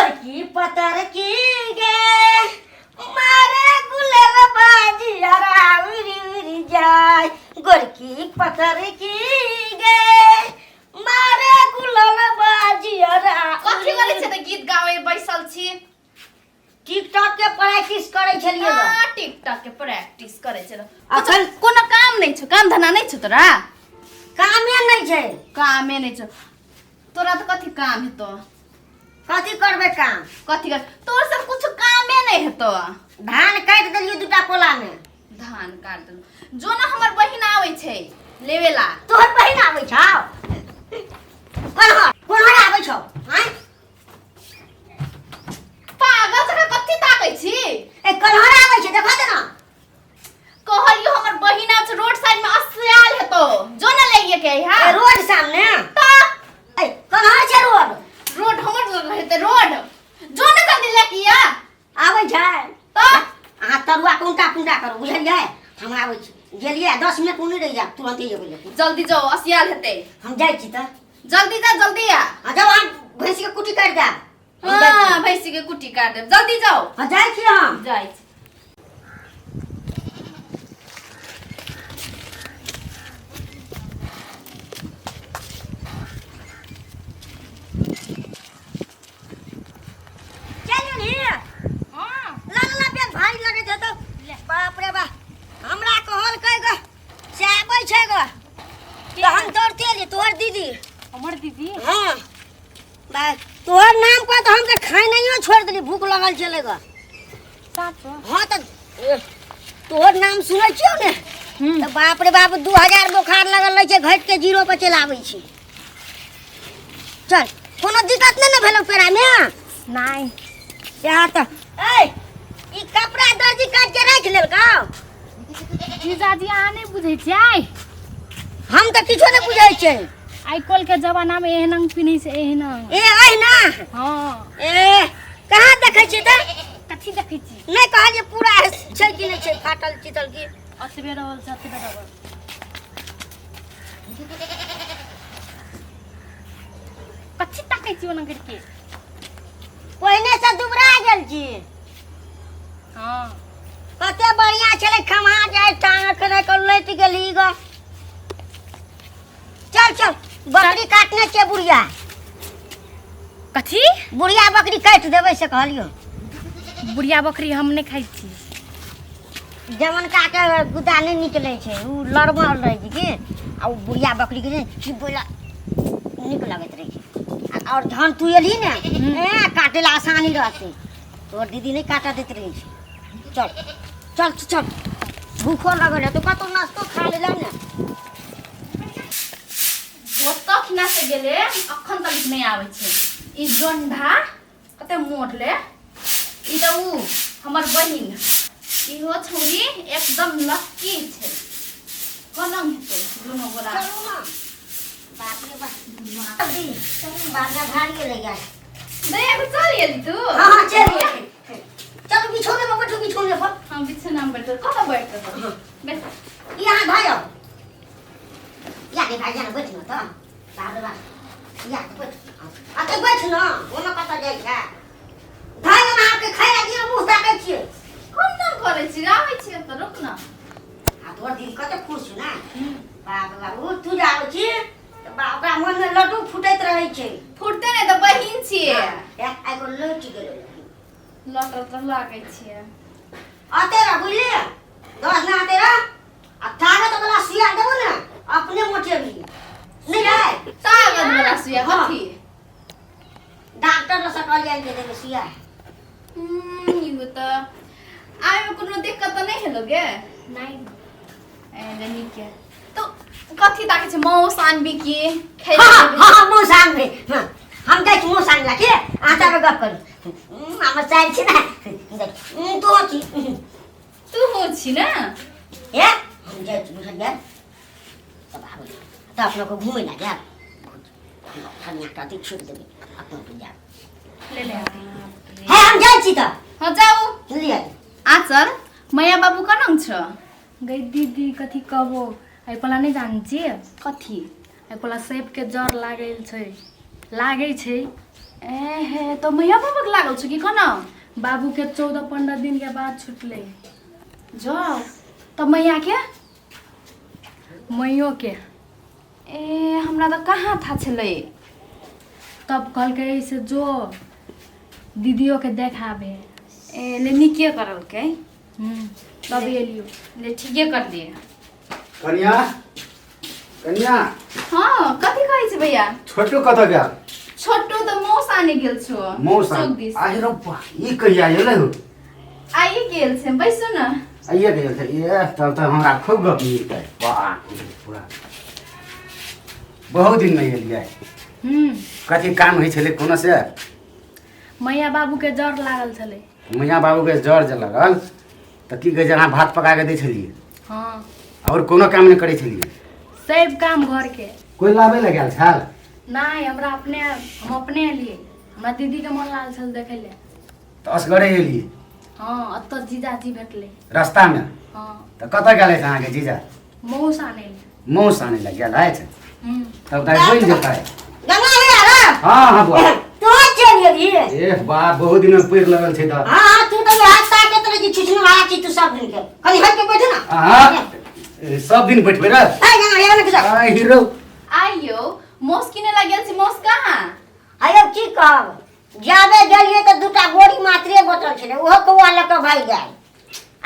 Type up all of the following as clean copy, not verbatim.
गोरकी पतर की गे मारे गुलर बाजी हरा उरी उरी जाय गोरकी पतर की गे मारे गुलर बाजी हरा कथि गरे छ त गीत गावे बैसल छी टिकटॉक के प्रैक्टिस करे छलिए हां टिकटॉक के प्रैक्टिस करे छ अखन कोनो काम नै छ काम धन्दा नै छ तोरा कामे नै छै कामे नै छ तोरा त कथि काम हेतो कथि करबे काम कथि कर तोर सब कुछ कामे नै हेतो धान काट देलिए दुटा कोला में धान काट दल जो ना हमर बहिन आवे छै लेवेला तोहर बहिन आबै छौ कोन आबै छौ हैं पागल जका कथि ताकै छी ए कलहर आबै छै देखा दे ना कहलियो हमर बहिन आ रोड साइड में अस्याल हेतो जो ना लेइए के हा रोड सामने ता ए कलहर छै रोड हमर हेते रोड जो ना जल्दी लेके आ आबै छै ता अहाँ तरुआ कुंटा कुंटा करू बुझलियै हम आबै छी गेलिए 10 मिनट उनी रह जा तुरंत ही एबै लेके जल्दी जाओ अस्याल हेते हम जाइ छी त जल्दी जा जल्दी आ जब हम भैंसी के कुटी काट दे हां भैंसी के कुटी काट दे जल्दी जाओ हां जाइ छी हम जाई दीदी हमर दीदी हां बस तोहर नाम पर तो हमके खाए नहीं छोड़ देली भूख लगल चलेगा साफ हां तो तोहर नाम सुनै छियो ने तो बाप रे बाप 2000 बुखार लगल रह छै घट के जीरो पे चलाबै छी चल कोनो दिक्कत नहीं ना भेलो पेरा में नहीं या तो ए ई कपड़ा दर्जी काट के रख लेल का जीजाजी आने बुझै छै हम तो किछो नहीं बुझै छै आई कॉल के जमाना में एहन पिनै से एहन ए आई ना हां ए कहां देखै छी त कथि देखै छी नहीं कहलिए पूरा छै कि नहीं छै फाटल चितल की असबे रहल छ असबे रहल कथि ताकै छी ओना करके पहिने से दुबरा गेल छी हां कते बढ़िया छले खमा जाय टांग करे को लैट गेली ग चल चल बकरी काटने के बुढ़िया कथि बुढ़िया बकरी काट देबै से कहलियो बुढ़िया बकरी हम नहीं खाई छी जमन का के गुदा नहीं निकले छै उ लड़मल रह छै की आ उ बुढ़िया बकरी के की बोला निक लगत रह छै और धान तू एली ने ए काटेला आसानी रहते तोर दीदी नहीं काटा देत रही छै चल चल चल भूखो लगल है तो कतो नाश्तो खा ले ना वो तखना से गेले अखन तक नहीं आवे छै ई जोंढा कते मोट ले ई त उ हमर बहिन इहो छौरी एकदम लक्की छै कलम हेतै दोनों गोरा चलो ना बाप रे बाप दी बाजा भारी ले गया नहीं अब चल ये तू हां चल चलो बिछोने पर बैठो बिछोने पर हम बिछना में बैठ कहां बैठ तो बैठ यहाँ भाइयो या के भाई जान बैठ न त बाप रे बाप या बैठ आ तो बैठ न ओना कता जाय छै भाई हम आपके खाया दियो मुंह ताकै छियै कोन न करे छी आबै छी त रुक न आ तोर दिल कते खुश ना बाप रे बाप उ तू जाउ छी बाप रे मन में लड्डू फुटैत रहै छै फुटते ने त बहिन छियै आई को लौट गेलै लटर त लागै छियै तेरा बुझली 10 ना तेरा 18 तो वाला सुइया देबो ना अपने मोटे भी नहीं है तागत वाला सुइया कथि डॉक्टर से कहलिए के देबे सुइया इहो त आइ में कोनो दिक्कत त नहीं हेलो गे नहीं ए जनी के तो कथि ताके छ मौस आनबी की खाइ हां मुंह सांग में हम जाय छी मुंह सांग ला के आटा में गप करू हम चाहि छी ना तो छी तू हो छी ना ए हम जाय छी बुझल गया तब आबे त अपना को घूमे ना जा कन्या का ती छूट देबे अपन तो जा ले ले है हम जाय छी त हो जाऊ जल्दी आ आचर मैया बाबू कनंग छ गई दीदी कथि कहबो आई पला नहीं जान छी कथि आई पला सेब के जर लागल छै ए तो मैया बाबा के लागल छ कि कना बाबू के 14-15 दिन के बाद छुटले जो तब मैया के मैयो के ए हमरा तो कहाँ था छले तब कल के से जो दीदियों के देखाबे ए ले निके करल के तब एलियो ले ठीके कर दिए कन्या कन्या हाँ कथी कहै छै भैया छोटू कत गया छोटू तो मौस आने गेल छो मौसा चौक दिस। आज रो ई कहिया एले हो आइए गेल छै बैसु न आइए गेल छै ए तब त हमरा खूब गप मिलतै वाह पूरा बहुत दिन में एलियै कथी काम होइ छलै कोनो से मैया बाबू के जर लागल छले मैया बाबू के जर जे लगल त की कहै छै अहाँ भात पका के दै छलियै हाँ और कोनो काम नहीं करै छलियै सब काम घर के कोई लाबे लगे गेल छल नहीं हमरा अपने हम अपने लिए हमरा दीदी के मन लागल छल देखे ले त असगरे एलियै हाँ अत जीजाजी भेटले रास्ता में हाँ त कत गेलै अहाँ के जीजा मौस आने ले मौस आने लग गेल है तब त बोल जेतै गंगा भैया रे हां हां बुआ तू चल गेलिए ए बा बहुत दिन में पैर लगल छै त हां तू तो हाथ ताके तरह की छिछनु वाला छी तू सब दिन के खाली हट के बैठे ना हां सब दिन बैठबे रे ए गंगा भैया ने आ हीरो आइयो मौस किने लागल छै मौस कहाँ आयो की कहब जाबे गेलिए त दुटा गोरी मात्रे बचल छले ओहो कौआ ल के भाई गेल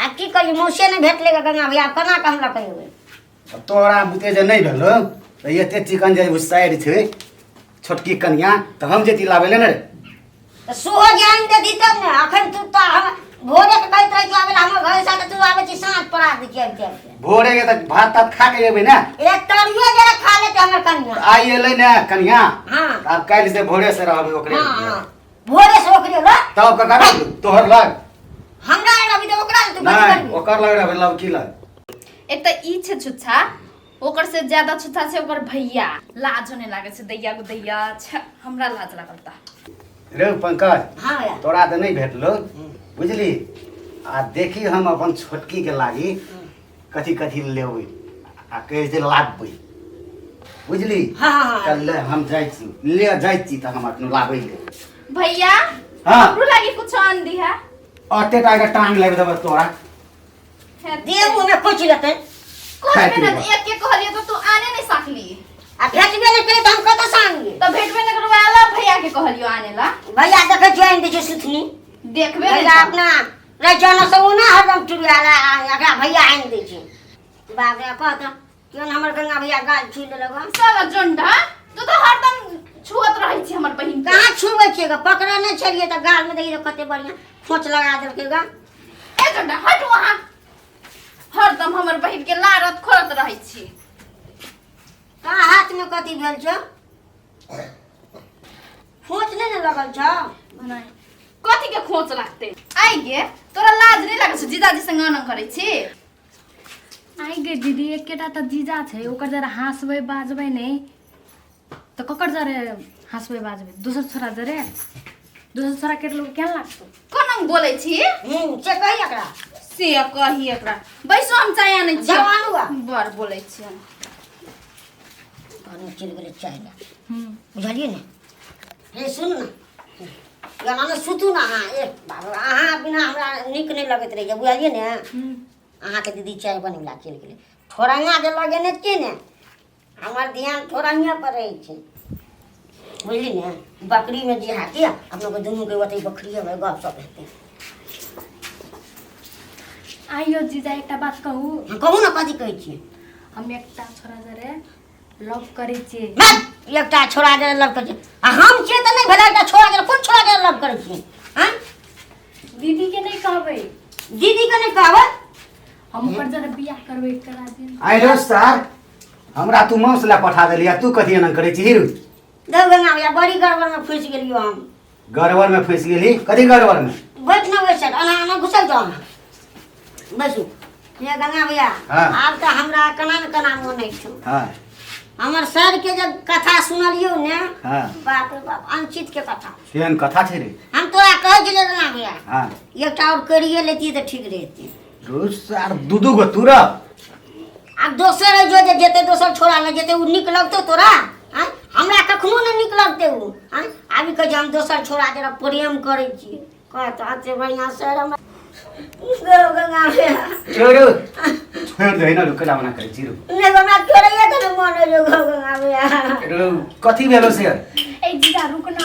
आ की करी मौसे ने भेटले गंगा भैया केना के हमरा कहिबे तोरा बुते जे नहीं भेलो त एते चिकन जे साइड छै छोटकी कन्या त हम जेती लाबे ले ने त सोहो ज्ञान दे दी तब ने अखन तू त भोरे के कहत रही आबे हमर घर से तू आबे छी साँझ पड़ा दे के भोरे के त भात तात खा के एबै ना एक तरियो जरा खा ले हमर कन्या आई एलै ने कन्या हां अब काल से भोरे से रहबे ओकरे हां भोरे से ओकरे ल तब का कर तोहर लग हमरा अभी तो ओकरा तू बच नहीं करबी ओकर लग रहबे लव की लग एक त ई छै छुच्छा ओकर से ज्यादा छुच्छा छै ओकर भैया लाज होने लागे छै दैया को दैया हमरा लाज लागल ता रे पंकज हां भैया तोरा त नहीं भेटलो बुझली आ देखी हम अपन छोटकी के लागी कथी कथी लेबै आ कहे जे लाबबै बुझली हां हां कल हम जाइ छी ले जाइ छी त हम अपन लाबै ले भैया हाँ। हमरो लागी कुछ आन दी है अते टाइगर टांग लेबे देबे तोरा देव में कुछ लेते कुछ खाए में पीबे। एक के कहलिए तो तू आने नहीं सकली आ भेटबे ने करे त हम कत सांगे तो भेटबे न करवाला भैया के कहलियो आने ला भैया देखे जोइन दे छै सुथनी देखबे भैया अपना रजन से ना हरदम टुरियाला एकरा भैया आइन दे छै बाप रे कहत केन हमर गंगा भैया गाल छू लेलक साला जोंडा तू तो हरदम छुअत रहै छी हमर बहिन के कहाँ छुबै छियै ग पकड़ा नहीं छलिए त गाल में देखिए कते बढ़िया खोच लगा देलकै ग ए जोंडा हट वहां हरदम हमर बहिन के लारत खोरत रहै छी का हाथ में कथी भेल छ खोच नहीं ने लगल छ बनाई कथी के खोच लागते आई गे तोरा लाज नहीं लागै छ जीजाजी संग आनन करै छी आई गे दीदी एकेटा त जीजा छै ओकर जरा हंसबै बाजबै नहीं तो ककर जरे हंसबै बाजबै दोसर छोरा जरे दोसर छोरा के लोग केन लागतो कोन बोलै छी से कही एकरा से कही एकरा बैसो हम चाय आनै छी जवान हुआ बड़ बोलै छी हम पानी चल गेले चाय ला बुझलिए ने हे सुन ना गाना में सुतू ना हां ए बाबा अहाँ बिना हमरा निक नहीं लगत रही बुझलिए ने अहाँ के दीदी चाय बनैला चल गेले थोड़ाया जे लगे ने के ने हमर ध्यान थोड़ाया पर रहे छै बुझली ने बकरी में जे हाथी अपना को दुनू के ओतै बकरी में गप सब हेतै आइयो जीजा एकटा बात कहू कहू ना कथी कहै छी हम एकटा छोरा जरे लव करै छी एकटा छोड़ा जे लव करै छी आ हम छियै त नहीं भेला एकटा छोड़ा जे कोन छोड़ा जे लव करै छी हां दीदी के नहीं कहबै दीदी के नहीं कहबै हम ओकर जरे बियाह करबै करा दे आई रो सर हमरा तू मौसला पठा देलिया तू कथी एना करे छी हीरो दे गंगा भैया बड़ी गड़बड़ में फंस गेलियो हम गड़बड़ में फंस गेली कथी गड़बड़ में बैठ ना वैसे अना घुसल जाओ ना बैसू ये गंगा भैया हाँ। आब त हमरा कना न कना मोनै छौ हां हमर सर के जब कथा सुनलियो ने हां बाप रे बाप अनचित के कथा केहन कथा छै रे हम तोरा कह दिले गंगा भैया हां एकटा और करिए लेती त ठीक रहती रोज सार दूदू गो तूरा अब दोसर जो जे जेते दोसर छोड़ा ले जेते उ निक लगतो तोरा हां हमरा कखनो नहीं नीक लगते उ अभी कहे हम दोसर छोड़ा जरा प्रेम करे छी कहता से बढ़िया से हमरा गंगा में छोड़ दे ना रुक जावना करे छी नहीं हमरा छोड़िए के मन जो गंगा में कथी भेलो से ए जीजा रुक न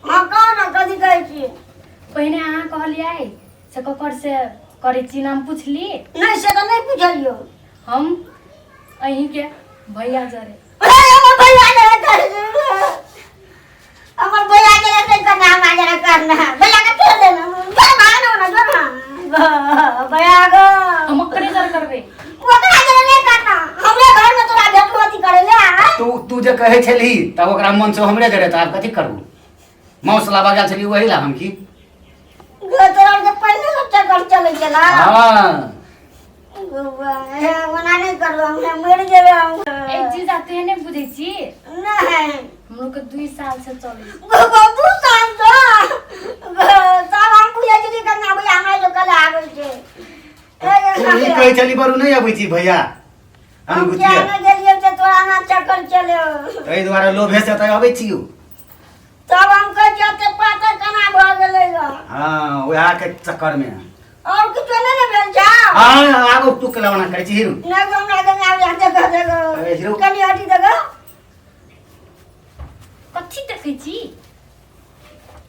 हां कौन कथी कहै छी पहिने अहाँ कहलियै से ककर से करे छी नाम पूछली नहीं से तो नहीं पूछलियो हम अहीं के भैया जरे हमर भैया के नहीं करना हम जरा करना भैया के छोड़ देना क्या भागना ना जो ना भैया गो हम करे जर करबे ओकरा जरा नहीं करना हमरे घर में तोरा भेटुआती करे ले तू जे कहे छली तब ओकरा मन से हमरे जरे त आब कथी करू मौसला बाजा छली वही ला हम की तोरा के पहले लट्टा कर चले गेला हां मना नहीं करलो हम मर जेबे हम एक चीज आते हैं ने बुझै छी नहीं हम लोग के 2 साल से चले बाबू शांत तब हम पूछे छी करना भैया हमरा जो कल आबै छै तू कहे छली बरू नहीं आबै छी भैया हम क्या न गेलिए से तोरा ना चक्कर चले एहि दुआरे लोभे से त आबै छी तब हम कह जते पाता कना भ गेलै हां ओहा के चक्कर में और कुछ नहीं भेल जा हां आगो तू कलावना करे छी हीरो नहीं हमरा गंगा में आते अरे हीरो। देखो कनी हटी देखो कथि देखै छी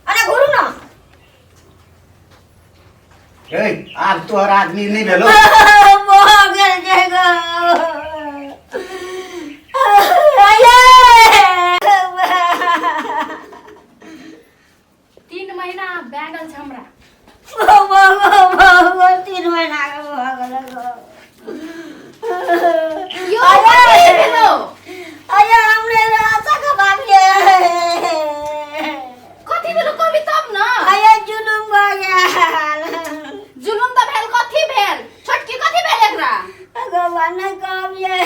अरे घुरु ना ए आब तोहर आदमी नहीं भेलो मोह गेल जेगो आये 3 महीना बैगल छ हमरा 3 महीना के भ गेल यो कथि भेलो आये हमरे आशा का बाबी कथि भेलो कभी तब न आये जुलुम भ गेल जुलुम त भेल कथि भेल छोटकी कथि भेल एकरा भगवान कबिए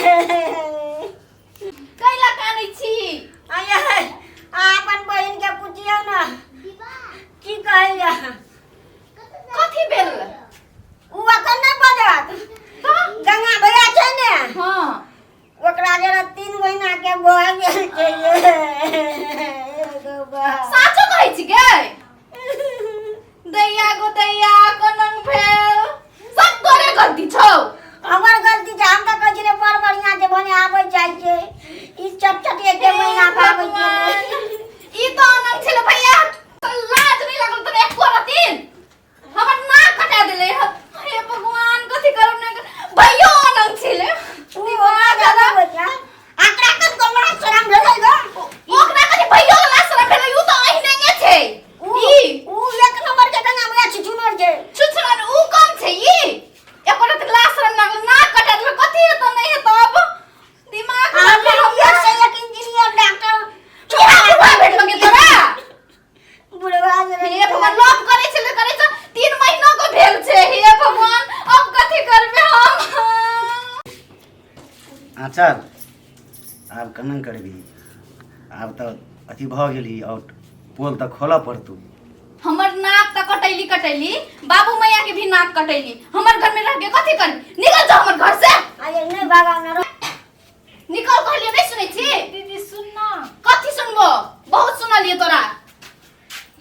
कैला कानै छी आये अपन बहन के पूछियो ना की कहैया कथि भेल उ अखन नहीं बजत गंगा भैया छै ने हां ओकरा जरा 3 महीना के भ गेल छै साचो कहै छी गे दैया गो दैया कोनंग भेल सब तोरे गलती छौ हमर गलती छै हम त कहै छी रे बड़ बढ़िया जे बने आबै जाइ छै ई चटचट एक महीना पे आबै छै ई तो अनंग छले भैया लाज नहीं लागल तने एको दिन हमर नाक कटा देले हे भगवान कथि करब ने भैया अनंग छले उ ओकरा ज्यादा बच्चा आकरा कत कोना शरम भेलै ग ओकरा कथि भैया ला शरम भेलै उ तो अहिने छै उ एक नंबर के गंगा भैया छी चुनर छै छुछुरन उ कम छै ई एको दिन ला शरम लागल नाक कटा देले कथि हेतो नहीं हेतो अब दिमाग हम से एक इंजीनियर डॉक्टर छोरा भेट लगे तोरा बुढ़वा हे भगवान लव करे छले 3 महीना को भेल छै हे भगवान अब कथि करबे हम अच्छा आब कनन करबी आब त अथी भ गेली और पोल त खोला पड़तू हमर नाक त कटैली बाबू मैया के भी नाक कटैली हमर घर में रह के कथि करबी निकल जा हमर घर से आये नहीं भागा ना निकल कहलिए नहीं सुनै छी दीदी सुन ना कथि सुनबो बहुत सुनलिए तोरा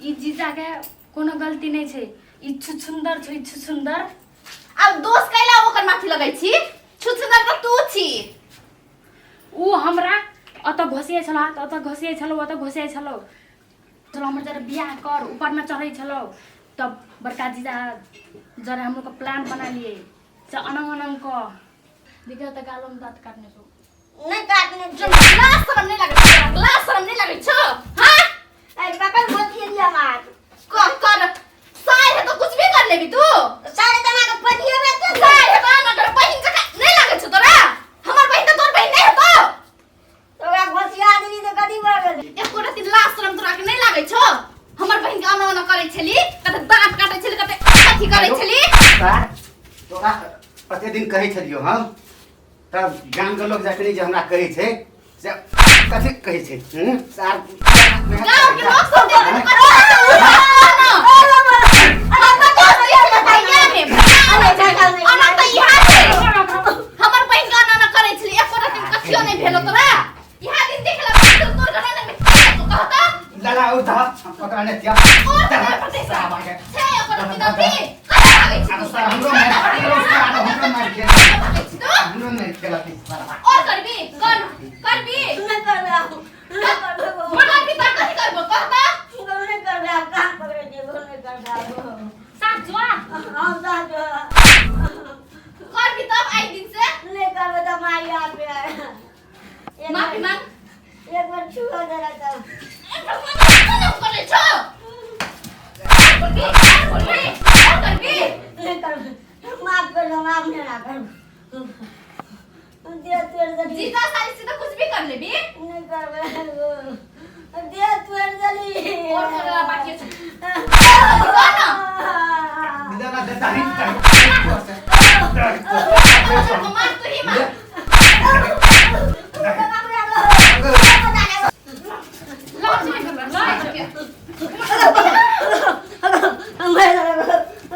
ई जीजा के कोनो गलती नहीं छै ई छुछुंदर छै छुछुंदर अब दोष कैला ओकर माथि लगाई छी छुछुंदर त तू छी उ हमरा अत घोसिए छला अत घोसिए छलो अत घोसिए छलो चलो हमर जरा बियाह कर ऊपर में चढ़ै छलो तब बड़का जीजा जरा हम लोग का प्लान बना लिए से अनंग अनंग को देखो त गालो में दांत काटने को नहीं काटने जो लाश शरम नहीं लगे छो हां ए पकड़ बोलती लिया मार कर साय है तो कुछ भी कर लेबी तू सारे तना के पटिए में के साय है तो ना कर बहिन जका नहीं लागे छ तोरा हमर बहिन तो तोर बहिन नहीं है तो तोरा घोसिया आदमी तो कदी भ गेल एको रति लाश शरम तोरा के नहीं लागे छ हमर बहिन के अना करे छली कते दांत काटे छली कते कथि करे छली तोरा कते दिन कहै छलियो हम तब गाम के लोग जाके जे हमरा कहै छै से कथि कहै छै सार गांव के लोग सब देख हमर बहिन का अना करे छली एको रति कथियो नहीं भेलो तोरा इहा दिन देखला तोर घर में माफ कर दो, माफ नहीं ना कर। दिया तोड़ दली। जीता साली से तो कुछ भी कर ले भी। नहीं कर दिया तोड़ दली। और कर बाकी है। ना देता ही मार तो ही मार।